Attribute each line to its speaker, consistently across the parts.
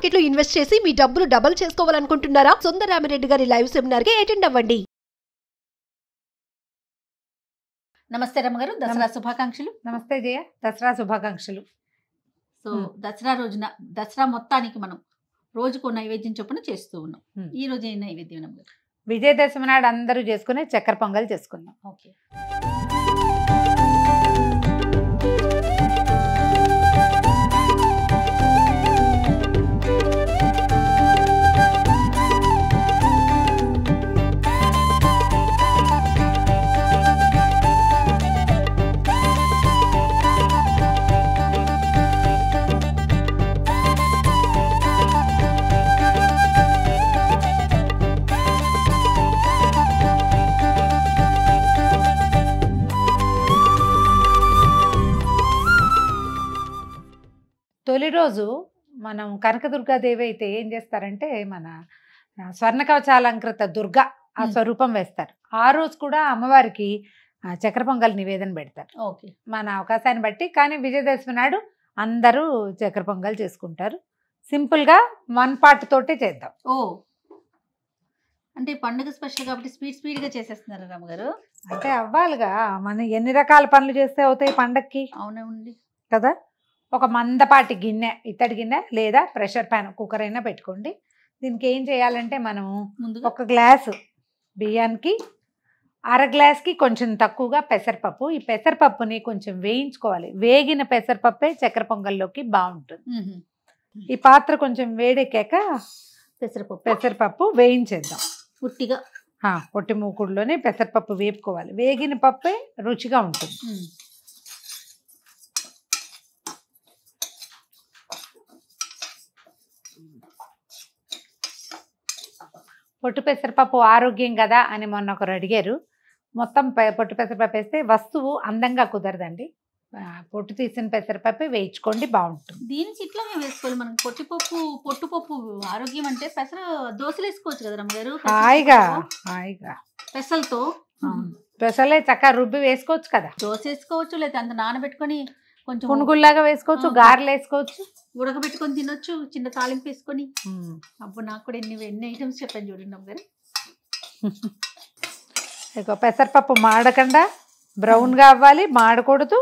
Speaker 1: Market లో invest చేసి మీ డబ్బులు డబుల్ చేసుకోవాలనుకుంటున్నారా? సుందరరామిరెడ్డి గారి లైవ్ సెమినార్ కి అటెండ్ అవ్వండి.
Speaker 2: నమస్తే రమ్మగారు, దసరా శుభాకాంక్షలు.
Speaker 3: నమస్తే జయ, దసరా శుభాకాంక్షలు.
Speaker 2: సో దసరా రోజున దసరా మొత్తానికి మనం రోజుకో నైవేద్యం చొప్పున చేస్తూ ఉన్నాం. ఈ రోజు ఏ నైవేద్యం రమ్మగారు?
Speaker 3: విజయదశమి నాడు అందరూ చేసుకునే చక్కెర పొంగల్ చేసుకుందాం.
Speaker 2: ఓకే.
Speaker 3: తొలి రోజు మనం కనకదుర్గాదేవి అయితే ఏం చేస్తారంటే మన స్వర్ణ కవచాలంకృత దుర్గా ఆ స్వరూపం వేస్తారు. ఆ రోజు కూడా అమ్మవారికి చక్కెర పొంగల్ నివేదన పెడతారు.
Speaker 2: ఓకే.
Speaker 3: మన అవకాశాన్ని బట్టి. కానీ విజయదశమి నాడు అందరూ చక్కెర పొంగల్ చేసుకుంటారు. సింపుల్గా 1 పార్ట్ తోటే చేద్దాం.
Speaker 2: ఓ, అంటే పండుగ స్పెషల్ కాబట్టి స్పీడ్గా చేసేస్తున్నారు రమ్మగారు.
Speaker 3: అంటే అవ్వాలిగా, మనం ఎన్ని రకాల పనులు చేస్తే అవుతాయి పండక్కి.
Speaker 2: అవునండి
Speaker 3: కదా. ఒక మందపాటి గిన్నె, ఇత్తడి గిన్నె లేదా ప్రెషర్ ప్యాన్, కుక్కర్ అయినా పెట్టుకోండి. దీనికి ఏం చేయాలంటే మనం
Speaker 2: ముందుగా
Speaker 3: 1 గ్లాసు బియ్యానికి 1/2 గ్లాస్కి కొంచెం తక్కువగా పెసరపప్పు. ఈ పెసరపప్పుని కొంచెం వేయించుకోవాలి. వేగిన పెసరపప్పే చక్కెర పొంగల్లోకి బాగుంటుంది. ఈ పాత్ర కొంచెం వేడెక్కాక పెసరపప్పు వేయించేద్దాం.
Speaker 2: పుట్టిగా
Speaker 3: పొట్టి మూకుడులోనే పెసరపప్పు వేపుకోవాలి. వేగిన పప్పే రుచిగా ఉంటుంది. పొట్టు పెసరపప్పు ఆరోగ్యం కదా అని మొన్న ఒకరు అడిగారు. మొత్తం పొట్టు పెసరపప్పు వేస్తే వస్తువు అందంగా కుదరదండి. పొట్టు తీసిన పెసరపప్పు వేయించుకోండి, బాగుంటుంది.
Speaker 2: దీనికి ఇట్లాగే వేసుకోవాలి. మనం పొట్టుపప్పు ఆరోగ్యం అంటే పెసర దోశలు వేసుకోవచ్చు కదా రమ్మగారు.
Speaker 3: హాయిగా
Speaker 2: పెసలతో
Speaker 3: పెసలే చక్కగా రుబ్బి వేసుకోవచ్చు కదా.
Speaker 2: దోశ వేసుకోవచ్చు, లేదా అంత నానబెట్టుకొని కొంచెం
Speaker 3: పునుగుల్లాగా వేసుకోవచ్చు, గారెలు వేసుకోవచ్చు,
Speaker 2: ఉడకబెట్టుకొని తినొచ్చు, చిన్న తాలింపు వేసుకొని. అప్పుడు నాకు కూడా ఎన్ని ఐటమ్స్ చెప్పాను చూడండి అమ్మగారు.
Speaker 3: ఇక పెసరపప్పు మాడకుండా బ్రౌన్గా అవ్వాలి, మాడకూడదు.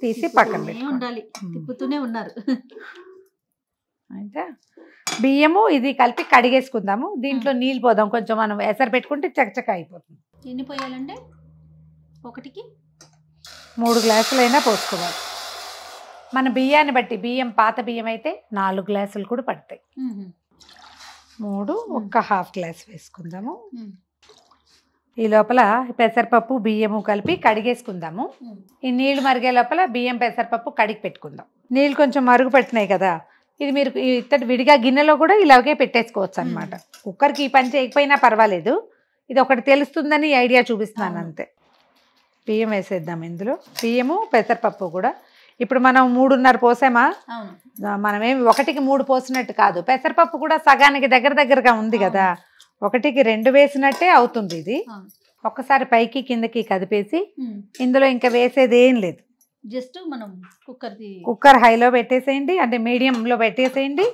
Speaker 3: తీసి పక్కన
Speaker 2: ఉండాలి, తిప్పుతూనే ఉన్నారు.
Speaker 3: అయితే బియ్యము ఇది కలిపి కడిగేసుకుందాము. దీంట్లో నీళ్ళు పోదాం. కొంచెం మనం ఎసరు పెట్టుకుంటే చకచక అయిపోతుంది.
Speaker 2: ఎన్ని పోయాలంటే ఒకటికి
Speaker 3: 3 గ్లాసులైనా పోసుకోవాలి. మన బియ్యాన్ని బట్టి. బియ్యం పాత బియ్యం అయితే 4 గ్లాసులు కూడా పడతాయి. 3 1/2 గ్లాస్ వేసుకుందాము. ఈ లోపల పెసరపప్పు బియ్యము కలిపి కడిగేసుకుందాము. ఈ నీళ్లు మరిగే లోపల బియ్యం పెసరపప్పు కడిగి పెట్టుకుందాం. నీళ్ళు కొంచెం మరుగు పెట్టినాయి కదా, ఇది మీరు ఇత్తడి విడిగా గిన్నెలో కూడా ఇలాగే పెట్టేసుకోవచ్చు అనమాట. కుక్కర్కి ఈ పని చేయకపోయినా పర్వాలేదు. ఇది ఒకటి తెలుస్తుందని ఐడియా చూపిస్తున్నాను అంతే. బియ్యం వేసేద్దాం ఇందులో. బియ్యము పెసరపప్పు కూడా. ఇప్పుడు మనం 3:30 పోసామా, మనమేమి 1కి 3 పోసినట్టు కాదు. పెసరపప్పు కూడా సగానికి దగ్గరగా ఉంది కదా, 1కి 2 వేసినట్టే అవుతుంది ఇది. ఒక్కసారి పైకి కిందకి కదిపేసి ఇందులో ఇంకా వేసేది ఏం లేదు.
Speaker 2: జస్ట్ మనం
Speaker 3: కుక్కర్ హైలో పెట్టేసేయండి, అంటే మీడియంలో పెట్టేసేయండి.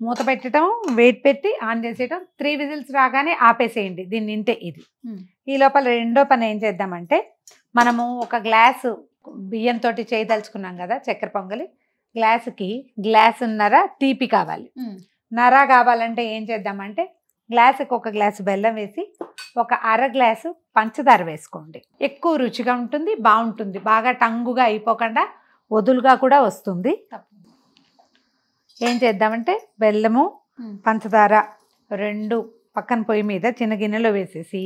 Speaker 3: మూత పెట్టడం, వెయిట్ పెట్టి ఆన్ చేసేయడం. 3 విజిల్స్ రాగానే ఆపేసేయండి దీన్ని. ఇంతే ఇది. ఈ లోపల రెండో పని ఏం చేద్దామంటే, మనము 1 గ్లాసు బియ్యంతో చేయదలుచుకున్నాం కదా చక్కెర పొంగలి. గ్లాసుకి గ్లాసున్నర తీపి కావాలి. నర కావాలంటే ఏం చేద్దామంటే, గ్లాసుకి 1 గ్లాసు బెల్లం వేసి 1/2 గ్లాసు పంచదార వేసుకోండి. ఎక్కువ రుచిగా ఉంటుంది, బాగుంటుంది. బాగా టంగుగా అయిపోకుండా వదులుగా కూడా వస్తుంది. ఏం చేద్దామంటే, బెల్లము పంచదార 2 పక్కన పొయ్యి మీద చిన్న గిన్నెలో వేసేసి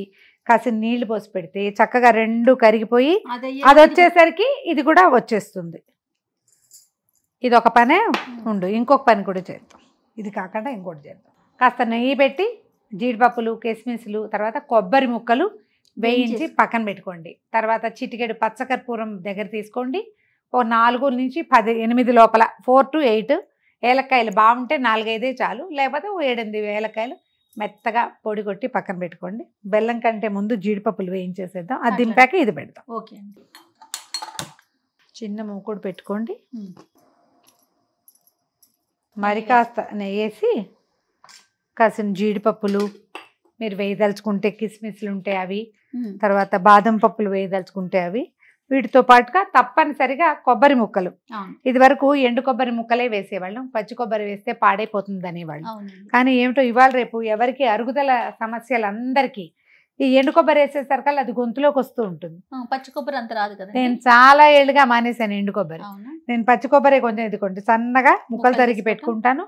Speaker 3: కాసి నీళ్లు పోసి పెడితే చక్కగా 2 కరిగిపోయి అది వచ్చేసరికి ఇది కూడా వచ్చేస్తుంది. ఇది ఒక పనే ఉండు. ఇంకొక పని కూడా చేద్దాం. ఇది కాకుండా ఇంకోటి చేద్దాం. కాస్త నెయ్యి పెట్టి జీడిపప్పులు, కిస్మిస్లు, తర్వాత కొబ్బరి ముక్కలు వేయించి పక్కన పెట్టుకోండి. తర్వాత చిటికెడు పచ్చకర్పూరం దగ్గర తీసుకోండి. ఓ 4 నుంచి 8 లోపల 4 to 8 ఏలక్కాయలు. బాగుంటే 4-5 చాలు, లేకపోతే 7-8 ఏలక్కాయలు మెత్తగా పొడి కొట్టి పక్కన పెట్టుకోండి. బెల్లం కంటే ముందు జీడిపప్పులు వేయించేసేద్దాం. అది దింపాక ఇది పెడదాం.
Speaker 2: ఓకే అండి.
Speaker 3: చిన్న మూకుడు పెట్టుకోండి. మరి కాస్త నెయ్యి వేసి కాసిన జీడిపప్పులు మీరు వేయదలుచుకుంటే కిస్మిస్లు ఉంటాయి అవి, తర్వాత బాదం పప్పులు వేయదలుచుకుంటే అవి, వీటితో పాటుగా తప్పనిసరిగా కొబ్బరి ముక్కలు. ఇది వరకు ఎండు కొబ్బరి ముక్కలే వేసేవాళ్ళం, పచ్చి కొబ్బరి వేస్తే పాడైపోతుంది అనేవాళ్ళం. కానీ ఏమిటో ఇవాళ రేపు ఎవరికి అరుగుదల సమస్యలు అందరికీ ఈ ఎండు కొబ్బరి వేసేసరికల్లా అది గొంతులోకి వస్తూ ఉంటుంది.
Speaker 2: పచ్చి కొబ్బరి అంత రాదు కదా.
Speaker 3: నేను చాలా ఏళ్ళుగా మానేశాను ఎండు కొబ్బరి. నేను పచ్చి కొబ్బరి కొంచెం ఇదిగోండి సన్నగా ముక్కలు తరిగి పెట్టుకుంటాను.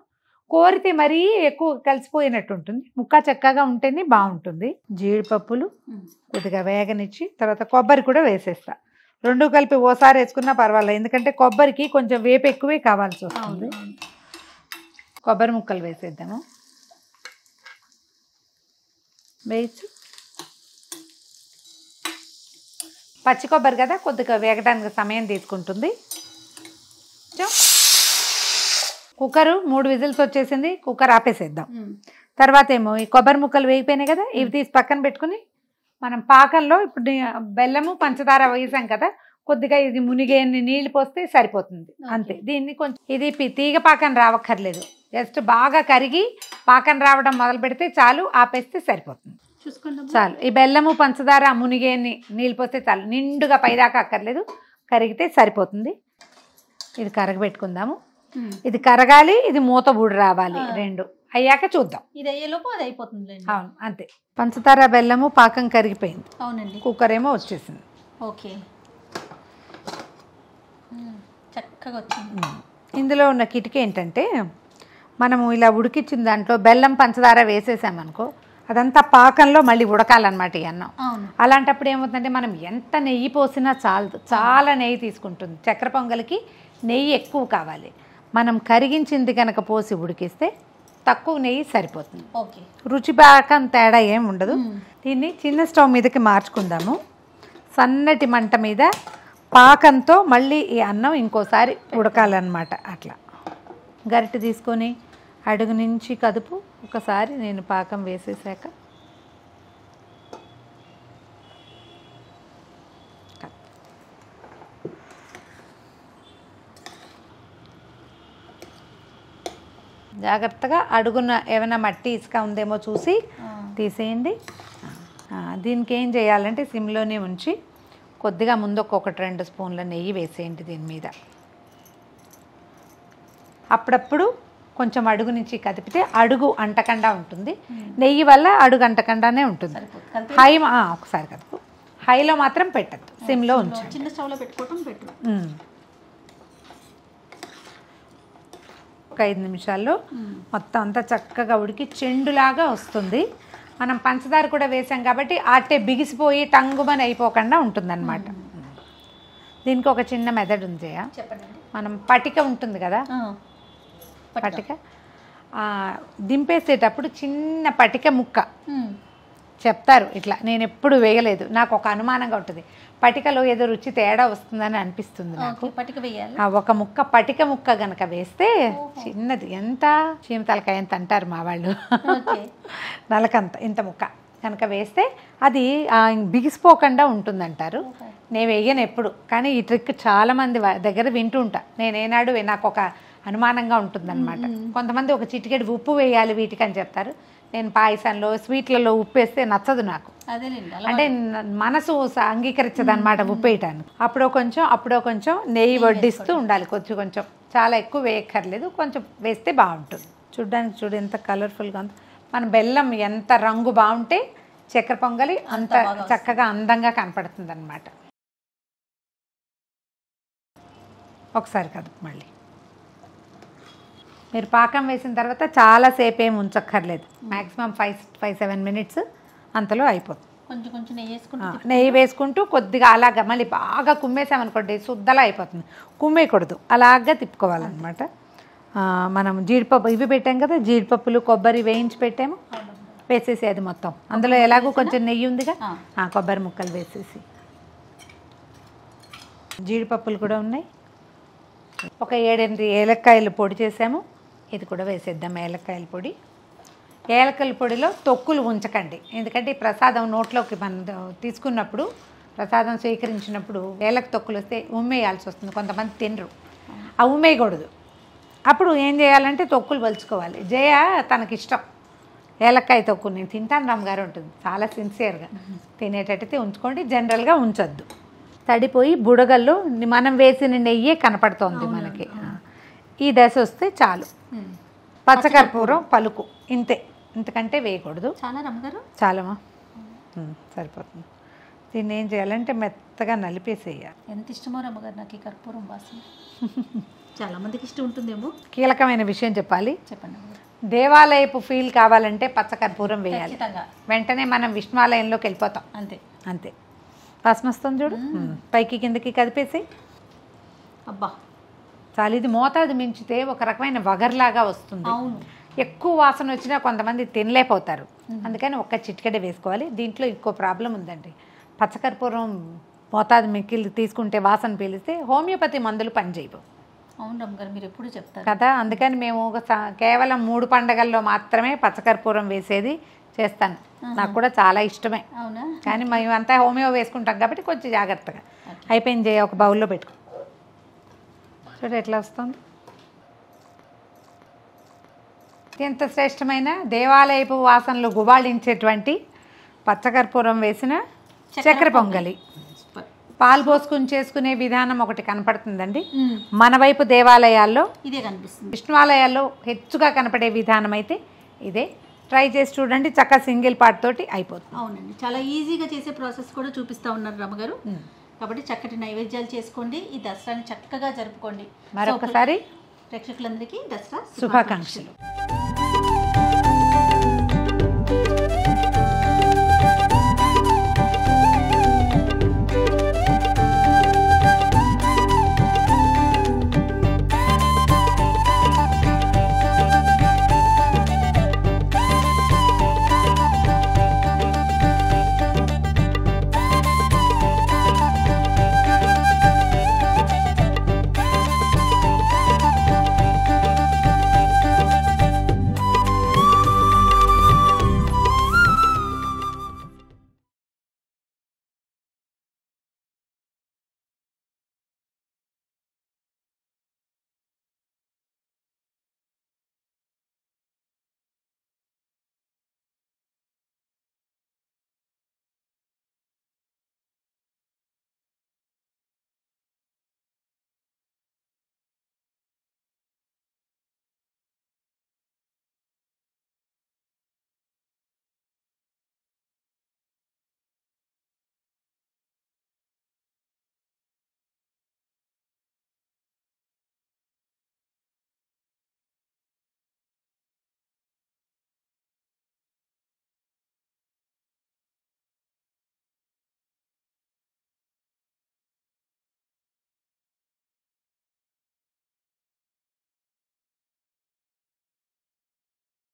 Speaker 3: కోరితే మరీ ఎక్కువ కలిసిపోయినట్టు ఉంటుంది, ముక్క చక్కగా ఉంటేనే బాగుంటుంది. జీడిపప్పులు కొద్దిగా వేగనిచ్చి తర్వాత కొబ్బరి కూడా వేసేస్తా. రెండు కలిపి ఓసారి వేసుకున్నా పర్వాలేదు, ఎందుకంటే కొబ్బరికి కొంచెం వేపు ఎక్కువే కావాల్సి వస్తుంది. కొబ్బరి ముక్కలు వేసేద్దాము. వేయచ్చు. పచ్చి కొబ్బరి కదా కొద్దిగా వేగడానికి సమయం తీసుకుంటుంది. కుక్కరు 3 విజిల్స్ వచ్చేసింది, కుక్కర్ ఆపేసేద్దాం. తర్వాత ఏమో ఈ కొబ్బరి ముక్కలు వేగిపోయినాయి కదా, ఇవి తీసి పక్కన పెట్టుకుని మనం పాకంలో ఇప్పుడు బెల్లము పంచదార వేసాం కదా, కొద్దిగా ఇది మునిగే నీళ్ళు పోస్తే సరిపోతుంది అంతే. దీన్ని కొంచెం ఇది తీగ పాకం రావక్కర్లేదు, జస్ట్ బాగా కరిగి పాకం రావడం మొదలు పెడితే చాలు, ఆపేస్తే సరిపోతుంది. చాలు. ఈ బెల్లము పంచదార మునిగే నీళ్ళు పోస్తే చాలు, నిండుగా పైదాకా అక్కర్లేదు, కరిగితే సరిపోతుంది. ఇది కరగబెట్టుకుందాము. ఇది కరగాలి, ఇది మూత బూడి రావాలి, రెండు అయ్యాక చూద్దాం.
Speaker 2: ఇది అయ్యేలోపు అది అయిపోతుంది.
Speaker 3: అవును అంతే. పంచదార బెల్లము పాకం కరిగిపోయింది.
Speaker 2: అవునండి.
Speaker 3: కుక్కర్ ఏమో వచ్చేసింది.
Speaker 2: ఓకే, చక్కగా వచ్చింది.
Speaker 3: ఇందులో ఉన్న కిటికీ ఏంటంటే మనము ఇలా ఉడికించిన దాంట్లో బెల్లం పంచదార వేసేసామనుకో అదంతా పాకంలో మళ్ళీ ఉడకాలన్నమాట ఈ అన్నం. అలాంటప్పుడు ఏమవుతుందంటే మనం ఎంత నెయ్యి పోసినా చాలదు, చాలా నెయ్యి తీసుకుంటుంది. చక్కెర పొంగలికి నెయ్యి ఎక్కువ కావాలి. మనం కరిగించింది కనుక పోసి ఉడికిస్తే తక్కువ నెయ్యి సరిపోతుంది.
Speaker 2: ఓకే,
Speaker 3: రుచి పాకం తేడా ఏం ఉండదు. దీన్ని చిన్న స్టవ్ మీదకి మార్చుకుందాము. సన్నటి మంట మీద పాకంతో మళ్ళీ ఈ అన్నం ఇంకోసారి ఉడకాలన్నమాట. అట్లా గరిటె తీసుకొని అడుగు నుంచి కదుపు. ఒకసారి నేను పాకం వేసేసాక జాగ్రత్తగా అడుగున ఏమైనా మట్టి ఇసుక ఉందేమో చూసి తీసేయండి. దీనికి ఏం చేయాలంటే సిమ్లోనే ఉంచి కొద్దిగా ముందు 1-2 స్పూన్ల నెయ్యి వేసేయండి దీని మీద. అప్పుడప్పుడు కొంచెం అడుగు నుంచి కదిపితే అడుగు అంటకుండా ఉంటుంది, నెయ్యి వల్ల అడుగు అంటకుండానే ఉంటుంది. హై ఒకసారి కదుపు, హైలో మాత్రం పెట్టద్దు, సిమ్లో ఉంచు.
Speaker 2: చిన్న స్టవ్లో పెట్టుకోవటం బెటర్.
Speaker 3: ఒక 5 నిమిషాల్లో మొత్తం అంతా చక్కగా ఉడికి చెండులాగా వస్తుంది. మనం పంచదార కూడా వేసాం కాబట్టి ఆటే బిగిసిపోయి టంగుమని అయిపోకుండా ఉంటుందన్నమాట. దీనికి ఒక చిన్న మెథడ్ ఉంది. మనం పటిక ఉంటుంది కదా, పటిక దింపేసేటప్పుడు చిన్న పటిక ముక్క చెప్తారు ఇట్లా. నేను ఎప్పుడు వేయలేదు, నాకు ఒక అనుమానంగా ఉంటుంది, పటికలో ఏదో రుచి తేడా వస్తుందని అనిపిస్తుంది నాకు. ఒక ముక్క పటిక ముక్క గనక వేస్తే చిన్నది, ఎంత చీమతలకాయ ఎంత అంటారు మా వాళ్ళు, నలకంత ఇంత ముక్క కనుక వేస్తే అది బిగిసిపోకుండా ఉంటుందంటారు. నేను వేయను ఎప్పుడు, కానీ ఈ ట్రిక్ చాలామంది దగ్గర వింటూ ఉంటా. నేనేనాడు నాకు ఒక అనుమానంగా ఉంటుందన్నమాట. కొంతమంది ఒక చిటికెడు ఉప్పు వేయాలి వీటికి అని చెప్తారు. నేను పాయసంలో స్వీట్లలో ఉప్పు వేస్తే నచ్చదు నాకు, అంటే మనసు అంగీకరించదు అనమాట ఉప్పు వేయటానికి. అప్పుడో కొంచెం నెయ్యి వడ్డిస్తూ ఉండాలి, కొంచెం, చాలా ఎక్కువ వేయక్కర్లేదు, కొంచెం వేస్తే బాగుంటుంది. చూడ్డానికి ఎంత కలర్ఫుల్గా ఉంది. మన బెల్లం ఎంత రంగు బాగుంటే చక్కెర పొంగలి అంత చక్కగా అందంగా కనపడుతుంది అనమాట. ఒకసారి కదుపు మళ్ళీ. మీరు పాకం వేసిన తర్వాత చాలాసేపు ఏమి ఉంచక్కర్లేదు, మ్యాక్సిమం 5-7 మినిట్స్ అంతలో అయిపోతుంది. నెయ్యి వేసుకుంటూ కొద్దిగా అలాగా మళ్ళీ బాగా కుమ్మేసామనుకోండి శుద్ధలా అయిపోతుంది. కుమ్మేయకూడదు, అలాగా తిప్పుకోవాలన్నమాట. మనం జీడిపప్పు ఇవి పెట్టాం కదా, జీడిపప్పులు కొబ్బరి వేయించి పెట్టాము, వేసేసేది మొత్తం. అందులో ఎలాగో కొంచెం నెయ్యి ఉందిగా, కొబ్బరి ముక్కలు వేసేసి, జీడిపప్పులు కూడా ఉన్నాయి. ఒక 7-8 ఏలక్కాయలు పొడి చేసాము, ఇది కూడా వేసేద్దాం. ఏలక్కాయల పొడి. ఏలక్కల పొడిలో తొక్కులు ఉంచకండి, ఎందుకంటే ఈ ప్రసాదం నోట్లోకి మనం తీసుకున్నప్పుడు, ప్రసాదం స్వీకరించినప్పుడు ఏలక తొక్కులు వస్తే ఉమ్మేయాల్సి వస్తుంది. కొంతమంది తినరు, ఆ ఉమ్మేయకూడదు. అప్పుడు ఏం చేయాలంటే తొక్కులు పలుచుకోవాలి. జయ తనకిష్టం ఏలక్కాయ తొక్కు, నేను తింటాను రమ్మగారు ఉంటుంది, చాలా సిన్సియర్గా తినేటట్టయితే ఉంచుకోండి, జనరల్గా ఉంచొద్దు. తడిపోయి బుడగల్లో మనం వేసిన నెయ్యే కనపడుతోంది మనకి. ఈ దశ వస్తే చాలు. పచ్చకర్పూరం పలుకు ఇంతే, ఇంతకంటే వేయకూడదు.
Speaker 2: చాలా రమ్మగారు,
Speaker 3: చాలమ్మా, సరిపోతుంది. దీన్ని ఏం చేయాలంటే మెత్తగా నలిపేసేయాలి.
Speaker 2: ఎంత ఇష్టమో రమ్మగారు నాకు ఈ కర్పూరం వాసన. చాలా మందికి ఇష్టం ఉంటుందేమో.
Speaker 3: కీలకమైన విషయం చెప్పాలి,
Speaker 2: చెప్పండి.
Speaker 3: దేవాలయపు ఫీల్ కావాలంటే పచ్చకర్పూరం వేయాలి.
Speaker 2: ఖచ్చితంగా.
Speaker 3: వెంటనే మనం విష్ణువాలయంలోకి వెళ్ళిపోతాం.
Speaker 2: అంతే
Speaker 3: అంతే. వాసన వస్తుంది చూడు, పైకి కిందకి కదిపేసి.
Speaker 2: అబ్బా
Speaker 3: చాలు. ఇది మోతాదు మించితే ఒక రకమైన వగర్లాగా వస్తుంది.
Speaker 2: అవును,
Speaker 3: ఎక్కువ వాసన వచ్చినా కొంతమంది తినలేకపోతారు, అందుకని ఒక్క చిటికెడే వేసుకోవాలి. దీంట్లో ఇంకో ప్రాబ్లం ఉందండి, పచ్చకర్పూరం మోతాదు మిక్కిలి తీసుకుంటే వాసన పీలిస్తే హోమియోపతి మందులు పనిచేయవు.
Speaker 2: అవును రమ్మగారు, మీరు ఎప్పుడు చెప్తారు
Speaker 3: కదా, అందుకని మేము కేవలం 3 పండగల్లో మాత్రమే పచ్చకర్పూరం వేసేది చేస్తాను. నాకు కూడా చాలా ఇష్టమే.
Speaker 2: అవునా?
Speaker 3: కానీ మేము అంతా హోమియో వేసుకుంటాం కాబట్టి కొంచెం జాగ్రత్తగా. అయిపోయింది, ఒక బౌల్లో పెట్టుకో. చూడ ఎట్లా వస్తుంది. ఎంత శ్రేష్టమైన దేవాలయపు వాసనలు గుబాళించేటువంటి పచ్చకర్పూరం వేసిన చక్కెర పొంగలి. పాలు పోసుకుని చేసుకునే విధానం ఒకటి కనపడుతుందండి మన వైపు దేవాలయాల్లో,
Speaker 2: ఇదే కనిపిస్తుంది.
Speaker 3: విష్ణువాలయాల్లో హెచ్చుగా కనపడే విధానం అయితే ఇదే. ట్రై చేసి చూడండి, చక్కగా సింగిల్ పార్ట్ తోటి అయిపోతుంది.
Speaker 2: అవునండి, చాలా ఈజీగా చేసే ప్రాసెస్ కూడా చూపిస్తూ ఉన్నారు రమ్మగారు. కాబట్టి చక్కటి నైవేద్యాలు చేసుకోండి, ఈ దసరాని చక్కగా జరుపుకోండి.
Speaker 3: మరొకసారి
Speaker 2: ప్రేక్షకులందరికీ దసరా
Speaker 3: శుభాకాంక్షలు.